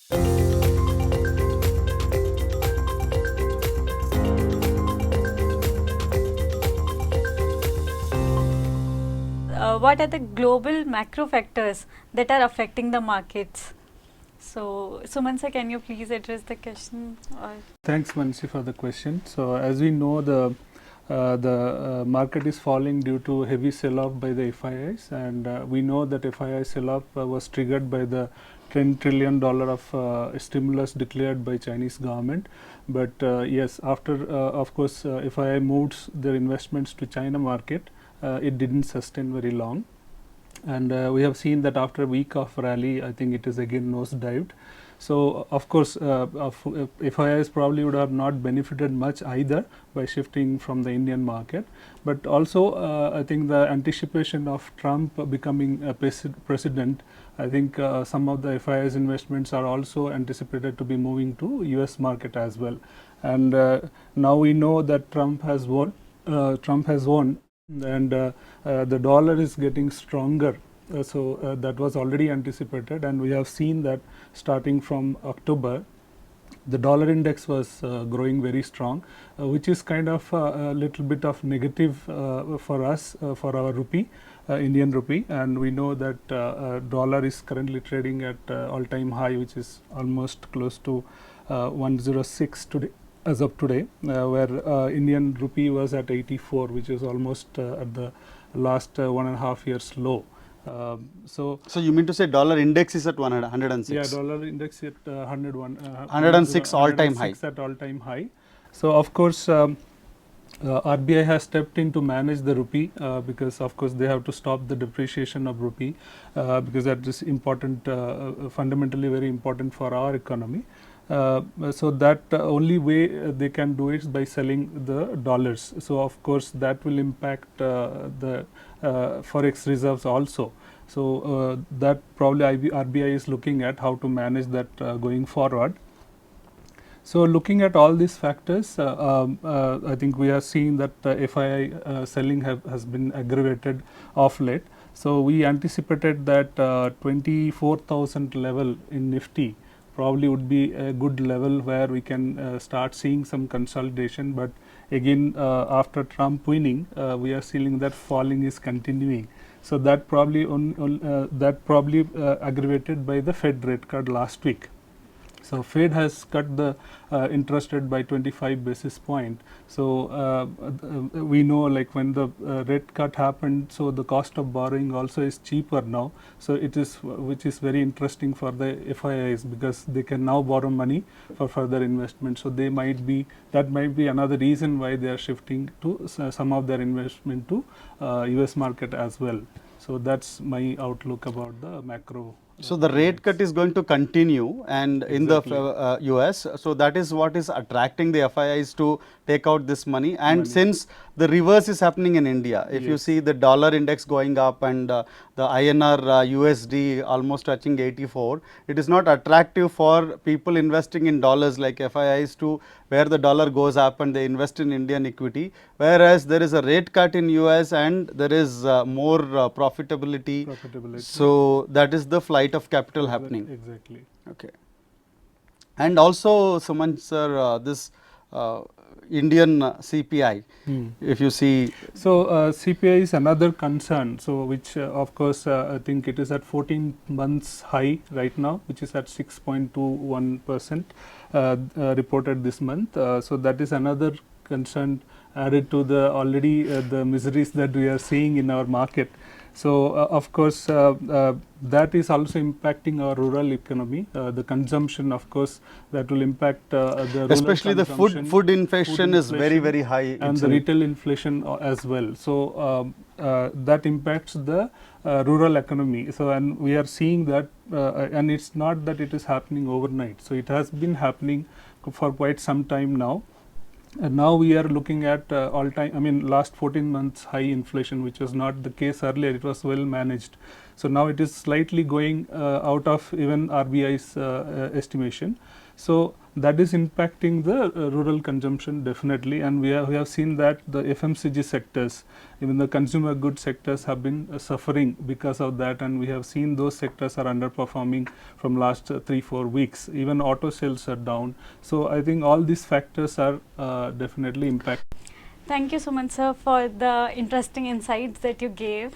What are the global macro factors that are affecting the markets? So, Suman sir, can you please address the question? Thanks, Mansi, for the question. So, as we know, the market is falling due to heavy sell-off by the FIIs, and we know that FII sell-off was triggered by the $10 trillion of stimulus declared by Chinese government. But yes, after of course FII moved their investments to China market, it didn't sustain very long. And we have seen that after a week of rally, I think it is again nosedived. So, of course, FIIs probably would have not benefited much either by shifting from the Indian market, but also I think the anticipation of Trump becoming a president, I think some of the FIIs investments are also anticipated to be moving to US market as well. And now we know that Trump has won, and the dollar is getting stronger. So that was already anticipated, and we have seen that starting from October, the dollar index was growing very strong, which is kind of a little bit of negative for us, for our rupee, Indian rupee. And we know that dollar is currently trading at all-time high, which is almost close to 106 today, as of today, where Indian rupee was at 84, which is almost at the last 1.5 years low. So you mean to say dollar index is at 106? Yeah, dollar index at 106 all-time high. At all-time high. So of course, RBI has stepped in to manage the rupee because of course they have to stop the depreciation of rupee because that is important, fundamentally very important for our economy. So that only way they can do it is by selling the dollars. So of course that will impact the forex reserves also. So that probably RBI is looking at how to manage that going forward. So looking at all these factors, I think we are seeing that FII selling has been aggravated of late. So we anticipated that 24,000 level in Nifty probably would be a good level where we can start seeing some consolidation. But again, after Trump winning, we are seeing that falling is continuing. So that probably aggravated by the Fed rate cut last week. So Fed has cut the interest rate by 25 basis point. So we know, like when the rate cut happened, so the cost of borrowing also is cheaper now. So it is, which is very interesting for the FIIs because they can now borrow money for further investment. So they might be, that might be another reason why they are shifting to some of their investment to US market as well. So that's my outlook about the macro. So the rate cut is going to continue, and in the US, so that is what is attracting the FIIs to take out this money. And since the reverse is happening in India, if you see the dollar index going up and the INR USD almost touching 84, it is not attractive for people investing in dollars like FIIs to where the dollar goes up and they invest in Indian equity, whereas there is a rate cut in US and there is more profitability. So that is the flight of capital happening. Exactly. Okay. And also, Suman sir, this Indian CPI, if you see. So CPI is another concern. So which of course I think it is at 14 months high right now, which is at 6.21% reported this month. So that is another concern added to the already the miseries that we are seeing in our market. So of course that is also impacting our rural economy. The consumption, of course, that will impact the rural especially the food inflation is very high, and the retail inflation as well. So that impacts the rural economy. So and we are seeing that, and it's not that it is happening overnight. So it has been happening for quite some time now. And now we are looking at last 14 months high inflation, which was not the case earlier. It was well managed. So now it is slightly going out of even RBI's estimation. So that is impacting the rural consumption definitely, and we have seen that the FMCG sectors, even the consumer goods sectors have been suffering because of that, and we have seen those sectors are underperforming from last 3-4 weeks. Even auto sales are down. So I think all these factors are definitely impacting. Thank you, Suman sir, for the interesting insights that you gave.